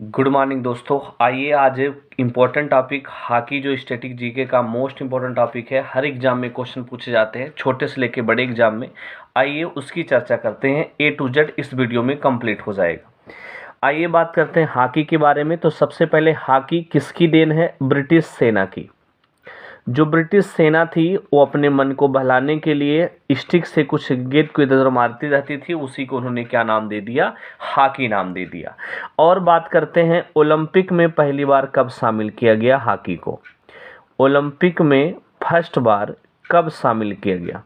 Good morning दोस्तों। आइए आज इम्पोर्टेंट टॉपिक हॉकी जो स्टैटिक जीके का मोस्ट इम्पोर्टेंट टॉपिक है, हर एग्जाम में क्वेश्चन पूछे जाते हैं, छोटे से लेके बड़े एग्जाम में। आइए उसकी चर्चा करते हैं। ए टू जेड इस वीडियो में कंप्लीट हो जाएगा। आइए बात करते हैं हॉकी के बारे में। तो सबसे पहले हॉकी किसकी देन है? ब्रिटिश सेना की। जो ब्रिटिश सेना थी वो अपने मन को बहलाने के लिए स्टिक से कुछ गेंद को इधर उधर मारती रहती थी, उसी को उन्होंने क्या नाम दे दिया? हॉकी नाम दे दिया। और बात करते हैं ओलंपिक में पहली बार कब शामिल किया गया हॉकी को? ओलंपिक में फर्स्ट बार कब शामिल किया गया?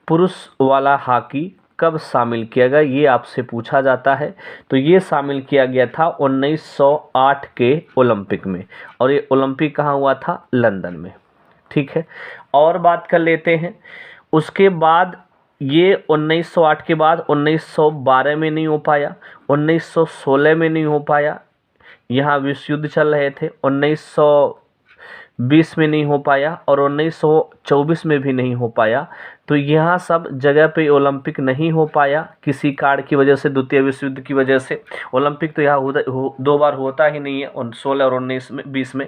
पुरुष वाला हॉकी कब शामिल किया गया, ये आपसे पूछा जाता है। तो ये शामिल किया गया था 1908 के ओलंपिक में, और ये ओलंपिक कहाँ हुआ था? लंदन में। ठीक है, और बात कर लेते हैं। उसके बाद ये 1908 के बाद 1912 में नहीं हो पाया, 1916 में नहीं हो पाया, यहाँ विश्व युद्ध चल रहे थे, 1920 में नहीं हो पाया, और 1924 में भी नहीं हो पाया। तो यहाँ सब जगह पे ओलंपिक नहीं हो पाया किसी कारण की वजह से, द्वितीय विश्व युद्ध की वजह से। ओलंपिक तो यहाँ दो बार होता ही नहीं है, 16 और 1920 में।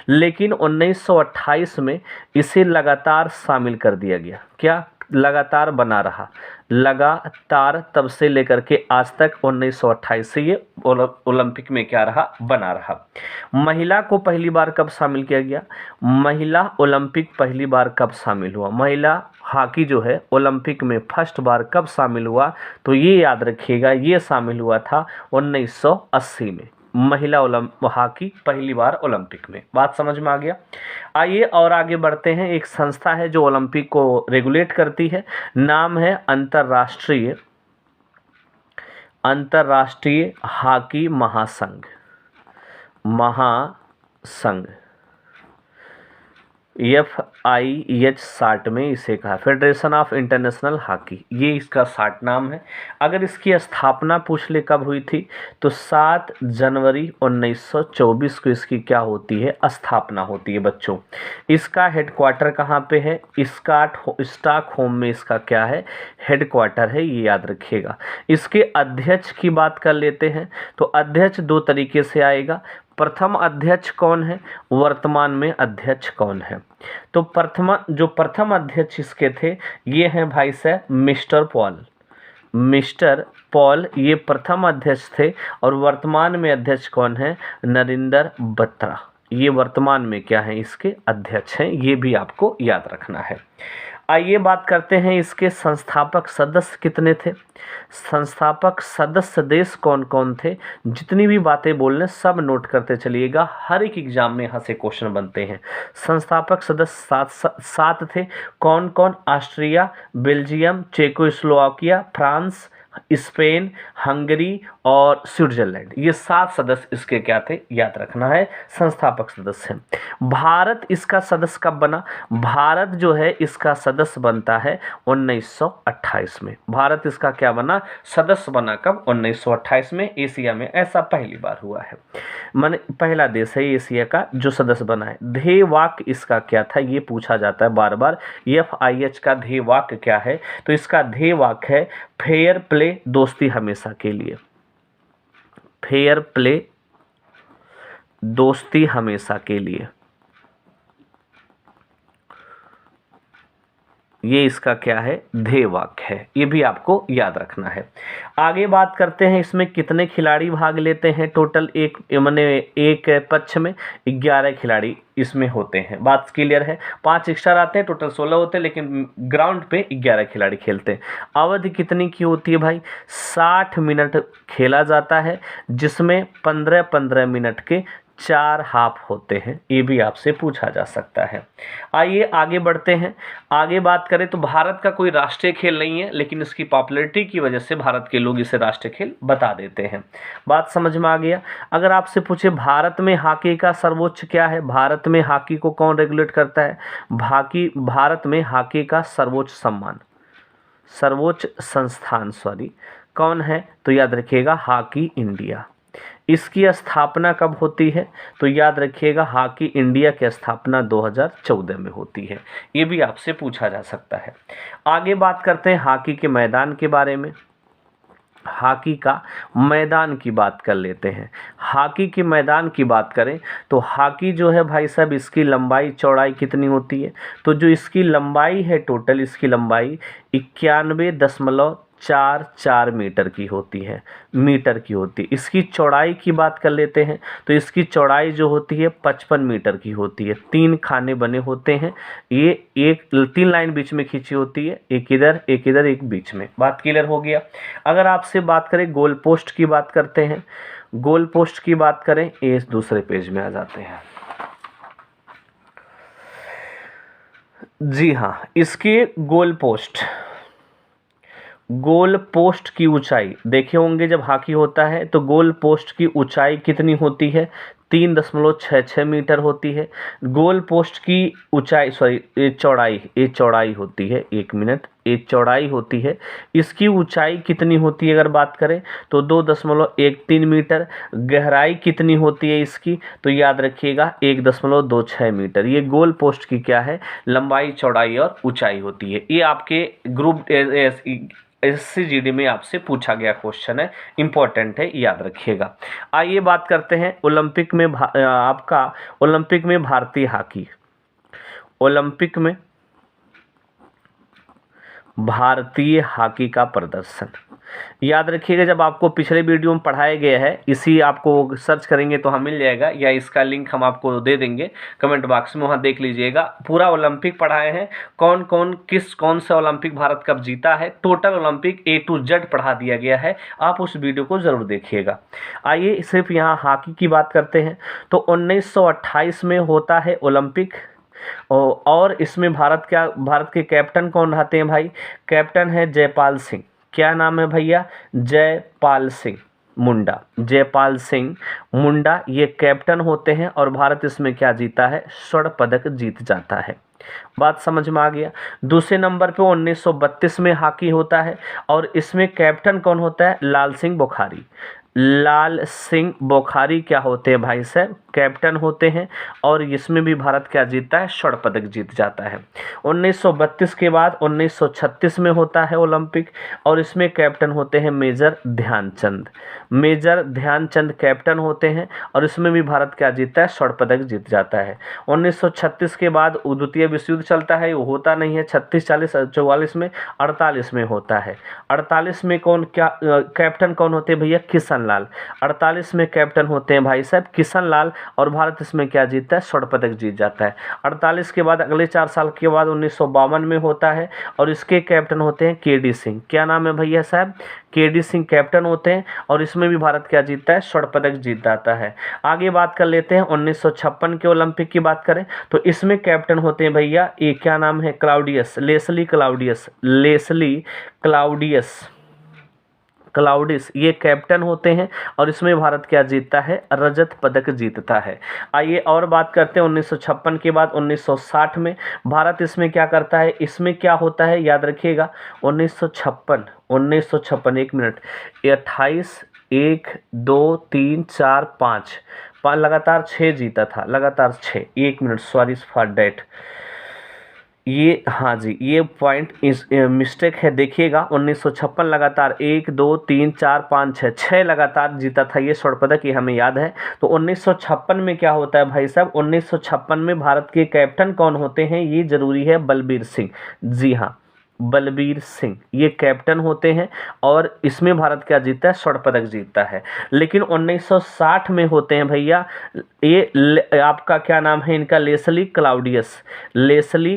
लेकिन 1928 में इसे लगातार शामिल कर दिया गया। क्या? लगातार बना रहा, लगातार तब से लेकर के आज तक 1928 से ये ओलंपिक में क्या रहा? बना रहा। महिला को पहली बार कब शामिल किया गया? महिला ओलंपिक पहली बार कब शामिल हुआ? महिला हॉकी जो है ओलंपिक में फर्स्ट बार कब शामिल हुआ? तो ये याद रखिएगा, ये शामिल हुआ था 1980 में। महिला हॉकी पहली बार ओलंपिक में। बात समझ में आ गया? आइए और आगे बढ़ते हैं। एक संस्था है जो ओलंपिक को रेगुलेट करती है, नाम है अंतर्राष्ट्रीय हॉकी महासंघ। FIH शार्ट में इसे कहा, फेडरेशन ऑफ इंटरनेशनल हॉकी, ये इसका शार्ट नाम है। अगर इसकी स्थापना पूछ ले कब हुई थी, तो 7 जनवरी 1924 को इसकी क्या होती है? स्थापना होती है बच्चों। इसका हेडक्वार्टर कहाँ पे है? स्टॉकहोम में इसका क्या है? हेडक्वार्टर है, ये याद रखिएगा। इसके अध्यक्ष की बात कर लेते हैं। तो अध्यक्ष दो तरीके से आएगा। प्रथम अध्यक्ष कौन है? वर्तमान में अध्यक्ष कौन है? तो प्रथम अध्यक्ष इसके थे, ये हैं भाई साहब मिस्टर पॉल, ये प्रथम अध्यक्ष थे। और वर्तमान में अध्यक्ष कौन है? नरेंद्र बत्रा, ये वर्तमान में क्या है? इसके अध्यक्ष हैं। ये भी आपको याद रखना है। आइए बात करते हैं इसके संस्थापक सदस्य कितने थे। संस्थापक सदस्य देश कौन कौन थे? जितनी भी बातें बोलने सब नोट करते चलिएगा, हर एक एग्जाम में यहाँ से क्वेश्चन बनते हैं। संस्थापक सदस्य सात थे। कौन कौन? Austria, Belgium, Czechoslovakia, France, Spain, Hungary और स्विट्जरलैंड, ये 7 सदस्य इसके क्या थे? याद रखना है, संस्थापक सदस्य हैं। भारत इसका सदस्य कब बना? भारत जो है इसका सदस्य बनता है 1928 में। भारत इसका क्या बना? सदस्य बना कब? 1928 में। एशिया में ऐसा पहली बार हुआ है, माने पहला देश है एशिया का जो सदस्य बना है। ध्येय वाक्य इसका क्या था? ये पूछा जाता है बार बार। FIH का ध्येय वाक्य क्या है? तो इसका ध्येय वाक्य है फेयर प्ले, दोस्ती हमेशा के लिए। फेयर प्ले, दोस्ती हमेशा के लिए, ये इसका क्या है? ध्येय वाक्य है। ये भी आपको याद रखना है। आगे बात करते हैं इसमें कितने खिलाड़ी भाग लेते हैं। टोटल एक पक्ष में 11 खिलाड़ी इसमें होते हैं। बात क्लियर है? 5 एक्स्ट्रा आते हैं, टोटल 16 होते हैं, लेकिन ग्राउंड पे 11 खिलाड़ी खेलते हैं। अवधि कितनी की होती है भाई? 60 मिनट खेला जाता है, जिसमें 15-15 मिनट के 4 हाफ होते हैं। ये भी आपसे पूछा जा सकता है। आइए आगे बढ़ते हैं। आगे बात करें तो भारत का कोई राष्ट्रीय खेल नहीं है, लेकिन इसकी पॉपुलैरिटी की वजह से भारत के लोग इसे राष्ट्रीय खेल बता देते हैं। बात समझ में आ गया? अगर आपसे पूछे भारत में हॉकी का सर्वोच्च क्या है? भारत में हॉकी को कौन रेगुलेट करता है? भारत में हॉकी का सर्वोच्च संस्थान कौन है? तो याद रखिएगा हॉकी इंडिया। इसकी स्थापना कब होती है? तो याद रखिएगा हॉकी इंडिया की स्थापना 2014 में होती है। ये भी आपसे पूछा जा सकता है। आगे बात करते हैं हॉकी के मैदान के बारे में। हॉकी का मैदान की बात कर लेते हैं। हॉकी के मैदान की बात करें तो हॉकी जो है भाई साहब, इसकी लंबाई चौड़ाई कितनी होती है? तो जो इसकी लंबाई है, टोटल इसकी लंबाई 91.44 मीटर की होती है, इसकी चौड़ाई की बात कर लेते हैं तो इसकी चौड़ाई जो होती है 55 मीटर की होती है। 3 खाने बने होते हैं, ये 3 लाइन बीच में खींची होती है, एक इधर एक बीच में। बात क्लियर हो गया। अगर आपसे बात करें गोल पोस्ट की बात करते हैं, गोल पोस्ट की बात करें, ये इस दूसरे पेज में आ जाते हैं। जी हाँ, इसके गोल पोस्ट की ऊंचाई देखे होंगे, जब हॉकी होता है तो गोल पोस्ट की ऊंचाई कितनी होती है? 3.66 मीटर होती है। गोल पोस्ट की ऊंचाई, ये चौड़ाई होती है, 1 मिनट, ये चौड़ाई होती है। इसकी ऊंचाई कितनी होती है अगर बात करें तो 2.13 मीटर। गहराई कितनी होती है इसकी? तो याद रखिएगा 1.26 मीटर। ये गोल पोस्ट की क्या है? लंबाई, चौड़ाई और ऊंचाई होती है। ये आपके ग्रुप SCGD में आपसे पूछा गया क्वेश्चन है, इंपॉर्टेंट है, याद रखिएगा। आइए बात करते हैं ओलंपिक में भारतीय हॉकी, ओलंपिक में भारतीय हॉकी का प्रदर्शन। याद रखिएगा, जब आपको पिछले वीडियो में पढ़ाया गया है, इसी आपको सर्च करेंगे तो हम मिल जाएगा, या इसका लिंक हम आपको दे देंगे कमेंट बॉक्स में, वहाँ देख लीजिएगा। पूरा ओलंपिक पढ़ाए हैं, कौन सा ओलंपिक भारत कब जीता है, total Olympic A to Z पढ़ा दिया गया है। आप उस वीडियो को ज़रूर देखिएगा। आइए सिर्फ यहाँ हॉकी की बात करते हैं तो 1928 में होता है ओलंपिक, और इसमें भारत के कैप्टन कौन रहते हैं भाई? कैप्टन है जयपाल सिंह। क्या नाम है भैया? जयपाल सिंह मुंडा, ये कैप्टन होते हैं, और भारत इसमें क्या जीता है? स्वर्ण पदक जीत जाता है। बात समझ में आ गया। दूसरे नंबर पे 1932 में हॉकी होता है, और इसमें कैप्टन कौन होता है? लाल सिंह बोखारी क्या होते हैं भाई साहब? कैप्टन होते हैं, और इसमें भी भारत क्या जीतता है? स्वर्ण पदक जीत जाता है। 1932 के बाद 1936 में होता है ओलंपिक, और इसमें कैप्टन होते हैं मेजर ध्यानचंद कैप्टन होते हैं, और इसमें भी भारत क्या जीतता है? स्वर्ण पदक जीत जाता है। 1936 के बाद द्वितीय विश्व युद्ध चलता है, वो होता नहीं है 36, 40, 44 में, 48 में होता है। 48 में कैप्टन कौन होते हैं भैया? किशन लाल। 48 में कैप्टन होते हैं भाई साहब किशन लाल, और भारत इसमें क्या जीतता है? स्वर्ण पदक जीत जाता है। 48 के बाद अगले 4 साल के बाद 1952 में होता है, और इसके कैप्टन होते हैं KD सिंह। क्या नाम है भैया साहब? KD सिंह कैप्टन होते हैं, और इसमें भी भारत क्या जीतता है? स्वर्ण पदक जीत जाता है। आगे बात कर लेते हैं 1956 के ओलंपिक की बात करें तो इसमें कैप्टन होते हैं भैया, ये क्या नाम है? लेस्ली क्लाउडिस, ये कैप्टन होते हैं, और इसमें भारत क्या जीतता है? रजत पदक जीतता है। आइए और बात करते हैं 1956 के बाद 1960 में भारत इसमें क्या करता है? इसमें क्या होता है याद रखिएगा, 1956 1 मिनट, 28, 1, 2, 3, 4, 5 लगातार 6 जीता था, लगातार 6, 1 मिनट, सॉरी फॉर डैट, ये हाँ जी, ये पॉइंट मिस्टेक है, देखिएगा 1956 लगातार 1, 2, 3, 4, 5, 6 लगातार जीता था ये स्वर्ण पदक, ये हमें याद है। तो 1956 में क्या होता है भाई साहब? 1956 में भारत के कैप्टन कौन होते हैं? ये जरूरी है, बलबीर सिंह। जी हाँ, बलबीर सिंह ये कैप्टन होते हैं, और इसमें भारत क्या जीतता है? स्वर्ण पदक जीतता है। लेकिन 1960 में होते हैं भैया, ये आपका क्या नाम है इनका? लेस्ली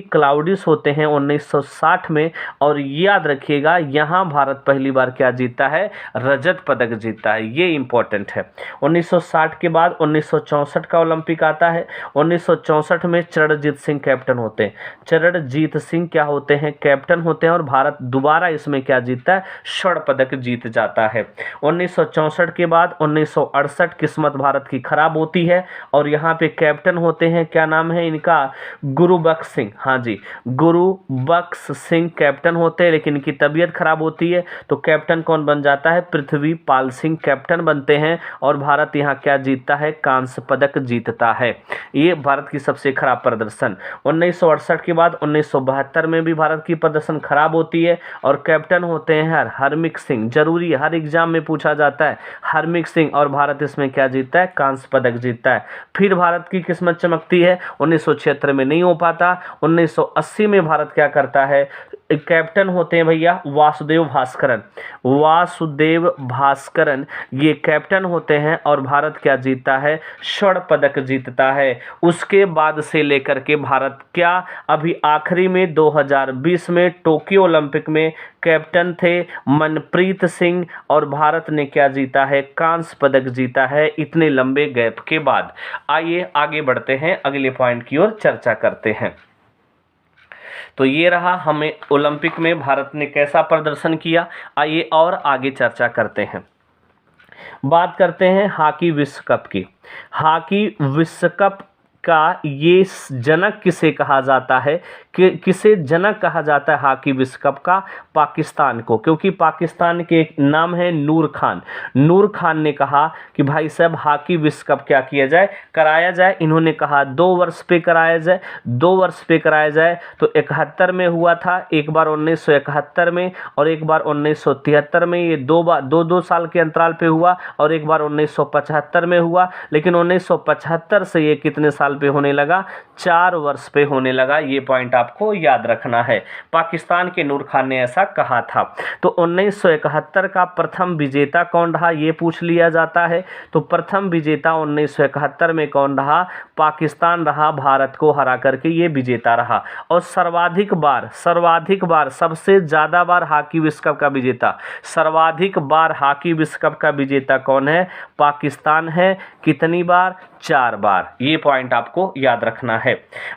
क्लाउडिस होते हैं 1960 में, और याद रखिएगा यहाँ भारत पहली बार क्या जीतता है? रजत पदक जीतता है, ये इंपॉर्टेंट है। 1960 के बाद 1964 का ओलंपिक आता है। 1964 में चरणजीत सिंह कैप्टन होते हैं, चरणजीत सिंह क्या होते हैं? कैप्टन होते हैं, और भारत दोबारा इसमें क्या जीतता है? स्वर्ण पदक जीत जाता है। 1964 के बाद 1968 किस्मत भारत की खराब होती है, और यहाँ पे कैप्टन होते हैं, क्या नाम है इनका? गुरुबख्श सिंह। हाँ जी, गुरुबख्श सिंह कैप्टन होते हैं, लेकिन इनकी तबीयत खराब होती है, तो कैप्टन कौन बन जाता है? पृथ्वीपाल सिंह कैप्टन बनते हैं, और भारत यहाँ क्या जीतता है? कांस्य पदक जीतता है। ये भारत की सबसे खराब प्रदर्शन। 1968 के बाद 1972 में भी भारत की प्रदर्शन खराब होती है। और कैप्टन होते हैं हरमित सिंह, जरूरी है, हर एग्जाम में पूछा जाता है हरमित सिंह, और भारत इसमें क्या जीतता है, कांस्य पदक जीतता है। फिर भारत की किस्मत चमकती है, 1976 में नहीं हो पाता, 1980 में भारत क्या करता है, कैप्टन होते हैं भैया वासुदेव भास्करन, वासुदेव भास्करन ये कैप्टन होते हैं, और भारत क्या जीतता है, स्वर्ण पदक जीतता है। उसके बाद से लेकर के भारत क्या अभी आखिरी में 2020 में टोक्यो ओलंपिक में कैप्टन थे मनप्रीत सिंह, और भारत ने क्या जीता है, कांस्य पदक जीता है इतने लंबे गैप के बाद। आइए आगे बढ़ते हैं, अगले पॉइंट की ओर चर्चा करते हैं। तो ये रहा हमें ओलंपिक में भारत ने कैसा प्रदर्शन किया। आइए और आगे चर्चा करते हैं। बात करते हैं हॉकी विश्व कप की। हॉकी विश्व कप का ये जनक किसे कहा जाता है, कि किसे जनक कहा जाता है हॉकी विश्व कप का, पाकिस्तान को, क्योंकि पाकिस्तान के एक नाम है नूर खान। नूर खान ने कहा कि भाई साहब हॉकी विश्व कप क्या किया जाए, कराया जाए। इन्होंने कहा 2 वर्ष पे कराया जाए, 2 वर्ष पे कराया जाए। तो 71 में हुआ था, एक बार 1971 में और एक बार 1973 में, ये 2 बार 2-2 साल के अंतराल पे हुआ, और एक बार 1975 में हुआ। लेकिन 1975 से ये कितने साल पे होने लगा, 4 वर्ष पे होने लगा। ये पॉइंट आपको याद रखना है, पाकिस्तान के नूर खान ने ऐसा कहा था। तो 1971 का प्रथम विजेता कौन रहा, ये पूछ लिया जाता है। तो प्रथम विजेता 1971 में कौन रहा, पाकिस्तान रहा, भारत को हरा करके ये विजेता रहा। और सर्वाधिक बार सबसे ज़्यादा बार हॉकी विश्व कप का विजेता, सर्वाधिक बार हॉकी विश्व कप का विजेता कौन है, पाकिस्तान है। कितनी बार, 4 बार। ये पॉइंट आपको याद रखना है।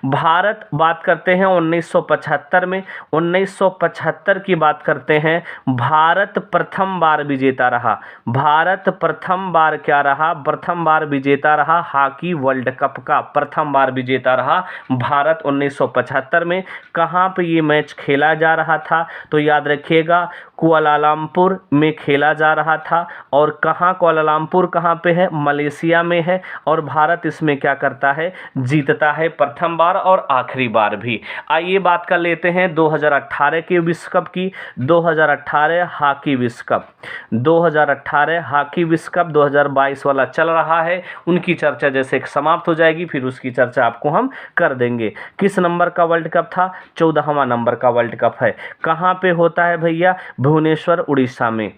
भारत बात करते हैं 1975 में, 1975 की बात करते हैं। भारत प्रथम बार विजेता रहा, भारत प्रथम बार क्या रहा, प्रथम बार विजेता रहा हॉकी वर्ल्ड कप का, प्रथम बार विजेता रहा भारत 1975 में। कहाँ पे ये मैच खेला जा रहा था, तो याद रखिएगा कुआलालंपुर में खेला जा रहा था। और कहाँ कुआलालंपुर कहाँ पे है, मलेशिया में है। और भारत इसमें क्या करता है, जीतता है प्रथम बार और आखिरी बार भी। आइए बात कर लेते हैं 2018 के विश्व कप की। 2018 हॉकी विश्व कप, 2018 हॉकी विश्व कप 2022 वाला चल रहा है, उनकी चर्चा जैसे समाप्त हो जाएगी फिर उसकी चर्चा आपको हम कर देंगे। किस नंबर का वर्ल्ड कप था, 14वां नंबर का वर्ल्ड कप है। कहाँ पे होता है भैया, भुवनेश्वर उड़ीसा में,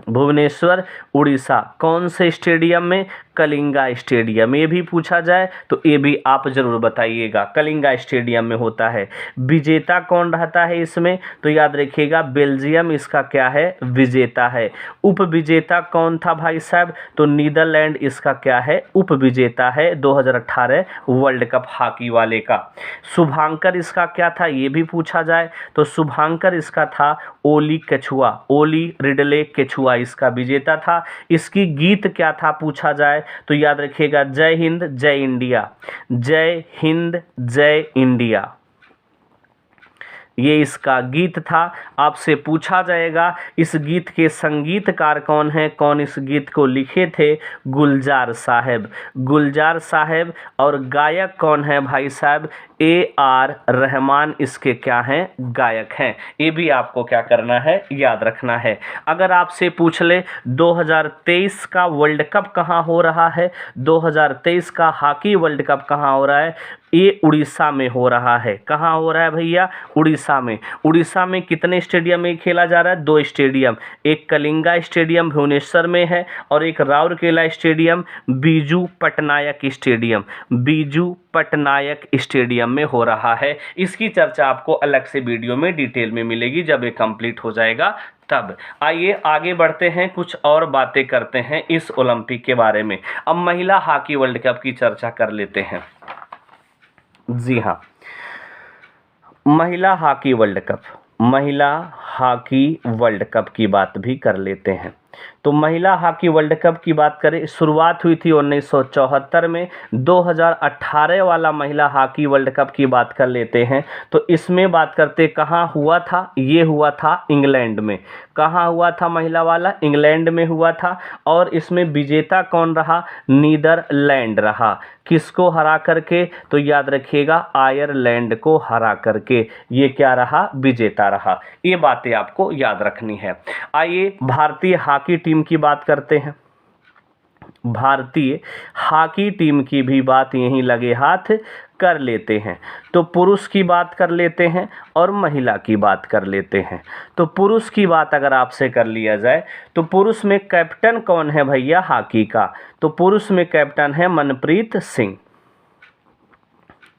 भुवनेश्वर उड़ीसा। कौन से स्टेडियम में, कलिंगा स्टेडियम। ये भी पूछा जाए तो ये भी आप जरूर बताइएगा, कलिंगा स्टेडियम में होता है। विजेता कौन रहता है इसमें, तो याद रखिएगा बेल्जियम इसका क्या है, विजेता है। उप विजेता कौन था भाई साहब, तो नीदरलैंड इसका क्या है, उप विजेता है 2018 वर्ल्ड कप हॉकी वाले का। शुभांकर इसका क्या था, ये भी पूछा जाए तो शुभांकर इसका था ओली केचुआ, ओली रिडले केचुआ इसका विजेता था। इसकी गीत क्या था पूछा जाए तो याद रखिएगा जय हिंद जय इंडिया, जय हिंद जय इंडिया, ये इसका गीत था। आपसे पूछा जाएगा इस गीत के संगीतकार कौन है, कौन इस गीत को लिखे थे, गुलजार साहब, गुलजार साहब। और गायक कौन है भाई साहब, AR रहमान इसके क्या हैं, गायक हैं। ये भी आपको क्या करना है, याद रखना है। अगर आपसे पूछ ले 2023 का वर्ल्ड कप कहाँ हो रहा है, 2023 का हॉकी वर्ल्ड कप कहाँ हो रहा है, ये उड़ीसा में हो रहा है। कहाँ हो रहा है भैया, उड़ीसा में। उड़ीसा में कितने स्टेडियम में खेला जा रहा है, 2 स्टेडियम, एक कलिंगा स्टेडियम भुवनेश्वर में है और एक Rourkela stadium Biju Patnaik stadium, Biju Patnaik stadium में हो रहा है। इसकी चर्चा आपको अलग से वीडियो में डिटेल में मिलेगी जब ये कंप्लीट हो जाएगा तब। आइए आगे बढ़ते हैं, कुछ और बातें करते हैं इस ओलंपिक के बारे में। अब महिला हॉकी वर्ल्ड कप की चर्चा कर लेते हैं। जी हाँ, महिला हॉकी वर्ल्ड कप, महिला हॉकी वर्ल्ड कप की बात भी कर लेते हैं। तो महिला हॉकी वर्ल्ड कप की बात करें, शुरुआत हुई थी 1974 में। 2018 वाला महिला हॉकी वर्ल्ड कप की बात कर लेते हैं। तो इसमें बात करते कहाँ हुआ था, ये हुआ था इंग्लैंड में। कहाँ हुआ था महिला वाला, इंग्लैंड में हुआ था। और इसमें विजेता कौन रहा, नीदरलैंड रहा। किसको हरा करके, तो याद रखिएगा आयरलैंड को हरा करके ये क्या रहा, विजेता रहा। ये बातें आपको याद रखनी है। आइए भारतीय हॉकी टीम की बात करते हैं। भारतीय हॉकी टीम की भी बात यहीं लगे हाथ कर लेते हैं। तो पुरुष की बात कर लेते हैं और महिला की बात कर लेते हैं। तो पुरुष की बात अगर आपसे कर लिया जाए तो पुरुष में कैप्टन कौन है भैया हॉकी का, तो पुरुष में कैप्टन है मनप्रीत सिंह।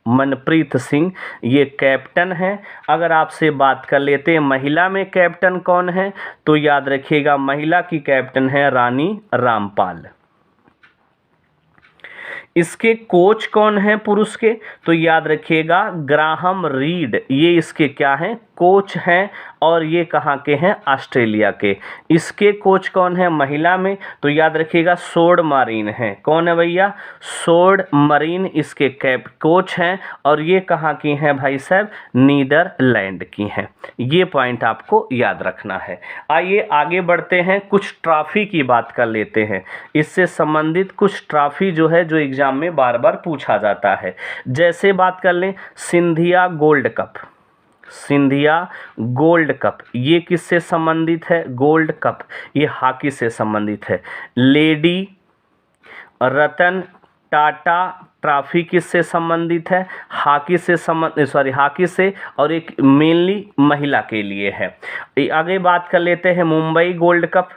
मनप्रीत सिंह ये कैप्टन है। अगर आपसे बात कर लेते हैं महिला में कैप्टन कौन है, तो याद रखिएगा महिला की कैप्टन है रानी रामपाल। इसके कोच कौन है पुरुष के, तो याद रखिएगा ग्राहम रीड, ये इसके क्या हैं, कोच हैं। और ये कहाँ के हैं, ऑस्ट्रेलिया के। इसके कोच कौन है महिला में, तो याद रखिएगा सोड मारीन है। कौन है भैया, सोड मरीन इसके कोच हैं। और ये कहाँ की हैं भाई साहब, नीदरलैंड की हैं। ये पॉइंट आपको याद रखना है। आइए आगे बढ़ते हैं, कुछ ट्रॉफी की बात कर लेते हैं। इससे संबंधित कुछ ट्रॉफी जो है, जो एग्जाम में बार बार पूछा जाता है। जैसे बात कर लें Scindia gold cup. Scindia gold cup ये किससे संबंधित है, गोल्ड कप ये हॉकी से संबंधित है। लेडी रतन टाटा ट्रॉफी किससे संबंधित है, हॉकी से हॉकी से, और एक मेनली महिला के लिए है। आगे बात कर लेते हैं मुंबई गोल्ड कप,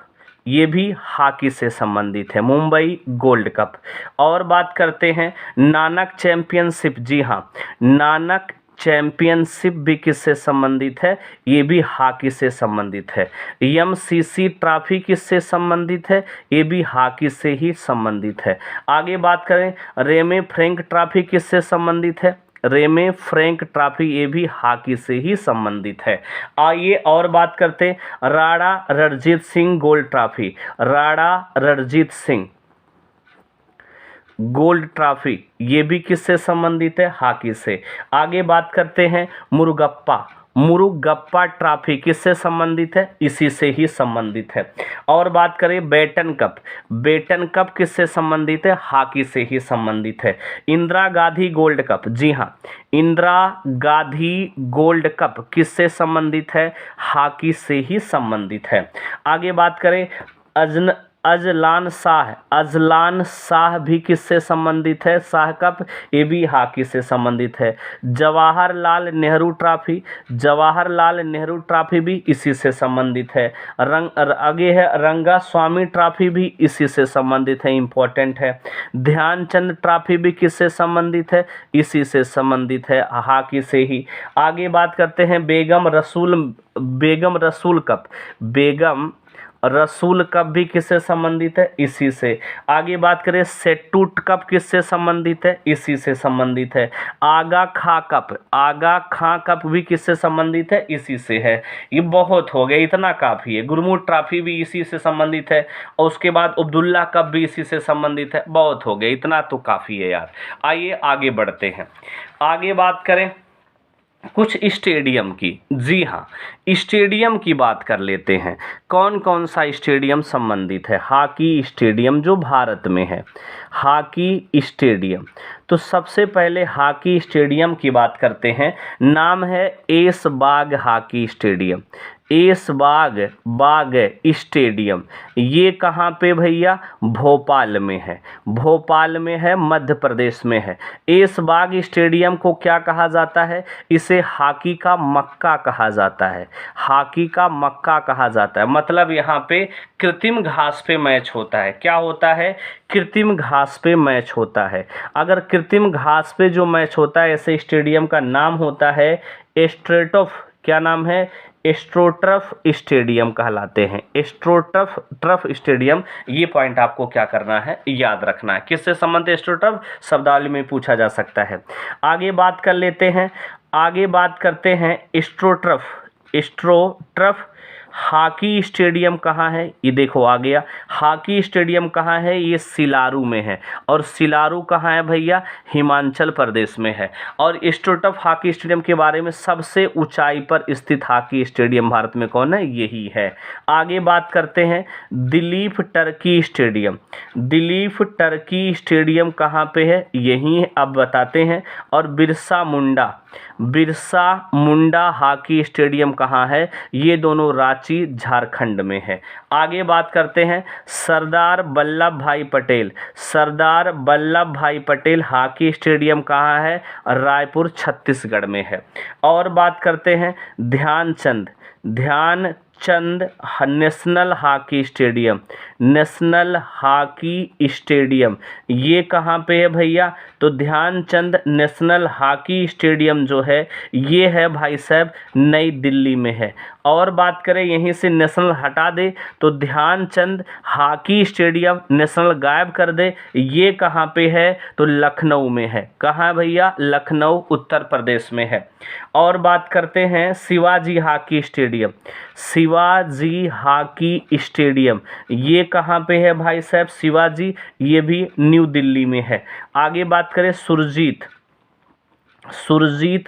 ये भी हॉकी से संबंधित है, मुंबई गोल्ड कप। और बात करते हैं नानक चैंपियनशिप, जी हाँ नानक चैंपियनशिप भी किससे संबंधित है, ये भी हॉकी से संबंधित है। एमसीसी ट्रॉफी किससे संबंधित है, ये भी हॉकी से ही संबंधित है। आगे बात करें रेमे फ्रैंक ट्रॉफी किससे संबंधित है, रेमे फ्रैंक ट्रॉफी ये भी हॉकी से ही संबंधित है। आइए और बात करते Rana Ranjit Singh gold trophy. Rana Ranjit Singh gold trophy ये भी किससे संबंधित है, हॉकी से। आगे बात करते हैं मुरुगप्पा ट्रॉफी किससे संबंधित है, इसी से ही संबंधित है। और बात करें बेटन कप किससे संबंधित है, हॉकी से ही संबंधित है। इंदिरा गांधी गोल्ड कप, जी हाँ इंदिरा गांधी गोल्ड कप किससे संबंधित है, हॉकी से ही संबंधित है। आगे बात करें अजलान शाह भी किससे संबंधित है, शाह कप ये भी हॉकी से संबंधित है। जवाहरलाल नेहरू ट्रॉफी भी इसी से संबंधित है। आगे है रंगा स्वामी ट्रॉफी भी इसी से संबंधित है, इम्पोर्टेंट है। ध्यानचंद ट्रॉफी भी किससे संबंधित है, इसी से संबंधित है, हॉकी से ही। आगे बात करते हैं बेगम रसूल कप भी किससे संबंधित है, इसी से। आगे बात करें सेटूट कप किससे संबंधित है, इसी से संबंधित है। आगा खां कप भी किससे संबंधित है, इसी से है। ये बहुत हो गया, इतना काफ़ी है। गुरमुट ट्रॉफी भी इसी से संबंधित है, और उसके बाद अब्दुल्ला कप भी इसी से संबंधित है। बहुत हो गया, इतना तो काफ़ी है यार। आइए आगे बढ़ते हैं। आगे बात करें कुछ स्टेडियम की, जी हाँ स्टेडियम की बात कर लेते हैं। कौन कौन सा स्टेडियम संबंधित है, हॉकी स्टेडियम जो भारत में है, हॉकी स्टेडियम। तो सबसे पहले हॉकी स्टेडियम की बात करते हैं, नाम है Aishbagh hockey stadium. Aishbagh stadium ये कहाँ पे भैया, भोपाल में है, मध्य प्रदेश में है। ऐशबाग स्टेडियम को क्या कहा जाता है, इसे हॉकी का मक्का कहा जाता है, हॉकी का मक्का कहा जाता है। मतलब यहाँ पे कृत्रिम घास पे मैच होता है। क्या होता है, कृत्रिम घास पे मैच होता है। अगर कृत्रिम घास पे जो मैच होता है, ऐसे स्टेडियम का नाम होता है एस्ट्रोटर्फ, क्या नाम है, एस्ट्रोटर्फ स्टेडियम कहलाते हैं, एस्ट्रोटर्फ स्टेडियम। ये पॉइंट आपको क्या करना है, याद रखना है। किससे संबंधित एस्ट्रोटर्फ, शब्दावली में पूछा जा सकता है। आगे बात कर लेते हैं, आगे बात करते हैं एस्ट्रोटर्फ हॉकी स्टेडियम कहाँ है, ये देखो आ गया। हॉकी स्टेडियम कहाँ है, ये सिलारू में है। और सिलारू कहाँ है भैया, हिमाचल प्रदेश में है। और इंस्टीट्यूट ऑफ हॉकी स्टेडियम के बारे में, सबसे ऊंचाई पर स्थित हॉकी स्टेडियम भारत में कौन है, यही है। आगे बात करते हैं Dilip Turkey stadium. Dilip Turkey stadium कहाँ पे है, यही अब बताते हैं। और बिरसा मुंडा हॉकी स्टेडियम कहाँ है, ये दोनों रांची झारखंड में है। आगे बात करते हैं सरदार वल्लभ भाई पटेल हॉकी स्टेडियम कहाँ है, रायपुर छत्तीसगढ़ में है। और बात करते हैं ध्यानचंद नेशनल हॉकी स्टेडियम ये कहाँ पे है भैया, तो ध्यानचंद नेशनल हॉकी स्टेडियम जो है ये है भाई साहब नई दिल्ली में है। और बात करें यहीं से नेशनल हटा दे तो ध्यानचंद हॉकी स्टेडियम नेशनल गायब कर दे, ये कहाँ पे है, तो लखनऊ में है। कहाँ भैया, लखनऊ उत्तर प्रदेश में है। और बात करते हैं शिवाजी हॉकी स्टेडियम ये कहाँ पे है भाई साहब शिवाजी, ये भी न्यू दिल्ली में है। आगे बात करें सुरजीत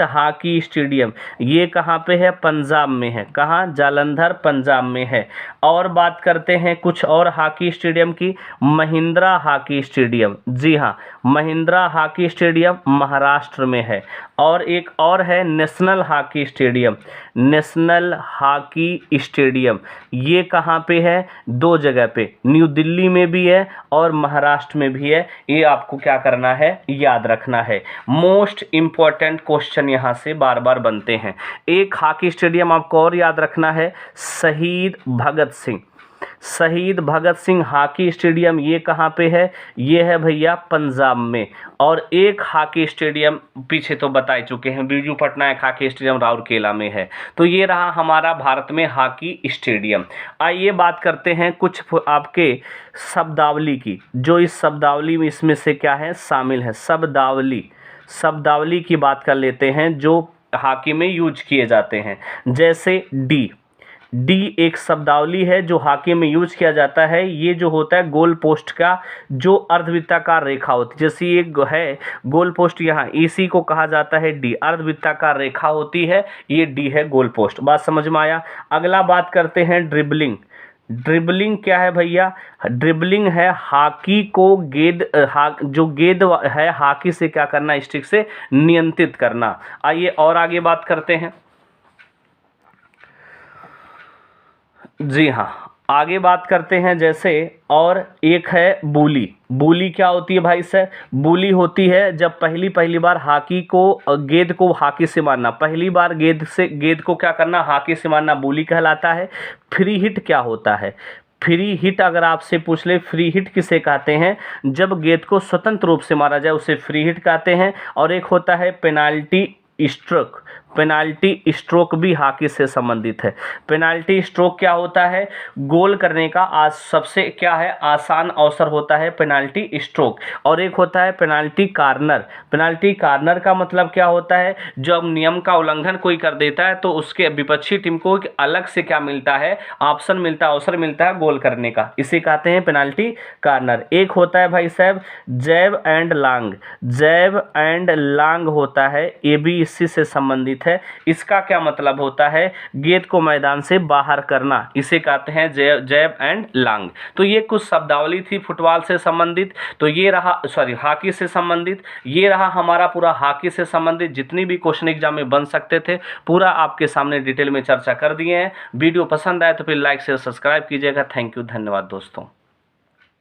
हॉकी स्टेडियम ये कहाँ पे है, पंजाब में है। कहाँ, जालंधर पंजाब में है। और बात करते हैं कुछ और हॉकी स्टेडियम की, महिंद्रा हॉकी स्टेडियम, जी हाँ महिंद्रा हॉकी स्टेडियम महाराष्ट्र में है। और एक और है नेशनल हॉकी स्टेडियम ये कहाँ पे है, दो जगह पे, न्यू दिल्ली में भी है और महाराष्ट्र में भी है। ये आपको क्या करना है, याद रखना है। मोस्ट इम्पॉर्टेंट क्वेश्चन यहाँ से बार बार बनते हैं। एक हॉकी स्टेडियम आपको और याद रखना है, शहीद भगत सिंह हॉकी स्टेडियम ये कहाँ पे है, ये है भैया पंजाब में। और एक हॉकी स्टेडियम पीछे तो बता चुके हैं, बीजू पटनायक हॉकी स्टेडियम राउरकेला में है। तो ये रहा हमारा भारत में हॉकी स्टेडियम। आइए बात करते हैं कुछ आपके शब्दावली की, जो इस शब्दावली में इसमें से क्या है शामिल है। शब्दावली की बात कर लेते हैं जो हॉकी में यूज किए जाते हैं। जैसे डी एक शब्दावली है जो हॉकी में यूज किया जाता है। ये जो होता है गोल पोस्ट का जो अर्धवृत्ताकार रेखा होती है, जैसे एक है गोल पोस्ट यहाँ, इसी को कहा जाता है डी, अर्धवृत्ताकार रेखा होती है, ये डी है गोल पोस्ट। बात समझ में आया। अगला बात करते हैं ड्रिबलिंग क्या है भैया, ड्रिबलिंग है हॉकी को जो गेंद है हॉकी से क्या करना, स्टिक से नियंत्रित करना। आइए और आगे बात करते हैं। जी हाँ, आगे बात करते हैं जैसे, और एक है बूली क्या होती है भाई साहब, बूली होती है जब पहली बार गेंद को हॉकी से मारना, पहली बार गेंद को क्या करना, हॉकी से मारना, बूली कहलाता है। फ्री हिट क्या होता है, फ्री हिट अगर आपसे पूछ ले, फ्री हिट किसे कहते हैं, जब गेंद को स्वतंत्र रूप से मारा जाए उसे फ्री हिट कहते हैं। और एक होता है पेनाल्टी स्ट्रोक भी हॉकी से संबंधित है। पेनाल्टी स्ट्रोक क्या होता है, गोल करने का सबसे क्या है आसान अवसर होता है पेनाल्टी स्ट्रोक। और एक होता है पेनाल्टी कार्नर का मतलब क्या होता है, जब नियम का उल्लंघन कोई कर देता है तो उसके विपक्षी टीम को एक अलग से क्या मिलता है, ऑप्शन मिलता है, अवसर मिलता है गोल करने का, इसे कहते हैं पेनाल्टी कार्नर। एक होता है भाई साहब जैब एंड लांग होता है, ये भी इसी से संबंधित है। इसका क्या मतलब होता है, गेंद को मैदान से बाहर करना, इसे कहते हैं जैब एंड लांग। तो ये कुछ शब्दावली थी फुटबॉल से संबंधित। तो ये रहा हॉकी से संबंधित, ये रहा हमारा पूरा हॉकी से संबंधित जितनी भी क्वेश्चन एग्जाम में बन सकते थे, पूरा आपके सामने डिटेल में चर्चा कर दिए हैं। वीडियो पसंद आए तो फिर लाइक शेयर सब्सक्राइब कीजिएगा। थैंक यू, धन्यवाद दोस्तों।